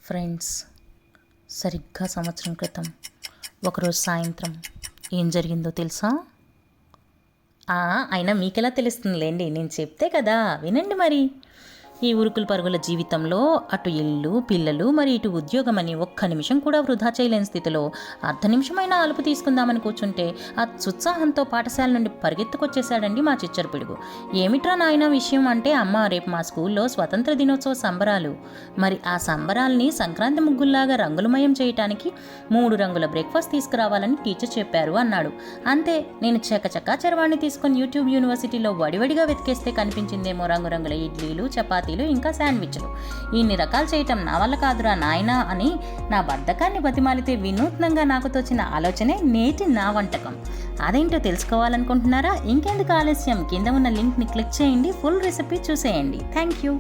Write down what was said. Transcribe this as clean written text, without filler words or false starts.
Friends, సరిగ్గా సంవత్సరం క్రితం ఒకరోజు సాయంత్రం ఏం జరిగిందో తెలుసా? అయినా మీకెలా తెలుస్తుందిలేండి, నేను చెప్తే కదా, వినండి మరి. ఈ ఉరుకుల పరుగుల జీవితంలో అటు ఇల్లు, పిల్లలు, మరి ఇటు ఉద్యోగం అని ఒక్క నిమిషం కూడా వృధా చేయలేని స్థితిలో అర్ధ నిమిషమైనా అలుపు తీసుకుందామని కూర్చుంటే ఆ ఉత్సాహంతో పాఠశాల నుండి పరిగెత్తుకొచ్చేశాడండి మా చిచ్చర పిడుగు. ఏమిట్రా నాయన విషయం అంటే, అమ్మ రేపు మా స్కూల్లో స్వతంత్ర దినోత్సవ సంబరాలు. మరి ఆ సంబరాల్ని సంక్రాంతి ముగ్గుల్లాగా రంగులమయం చేయటానికి 3 రంగుల బ్రేక్ఫాస్ట్ తీసుకురావాలని టీచర్ చెప్పారు అన్నాడు. అంతే, నేను చకచకా చరవాణి తీసుకొని యూట్యూబ్ యూనివర్సిటీలో వడివడిగా వెతికేస్తే కనిపించిందేమో రంగురంగుల ఇడ్లీలు, చపాతీలు, ఇంకా శాండ్విచ్లు. ఇన్ని రకాలు చేయటం నా వల్ల కాదురా నాయనా అని నా బద్ధకాన్ని బతిమాలితే వినూత్నంగా నాకు తోచిన ఆలోచనే నేటి నా వంటకం. అదేంటో తెలుసుకోవాలనుకుంటున్నారా? ఇంకెందుకు ఆలస్యం, కింద ఉన్న లింక్ని క్లిక్ చేయండి, ఫుల్ రెసిపీ చూసేయండి. Thank you.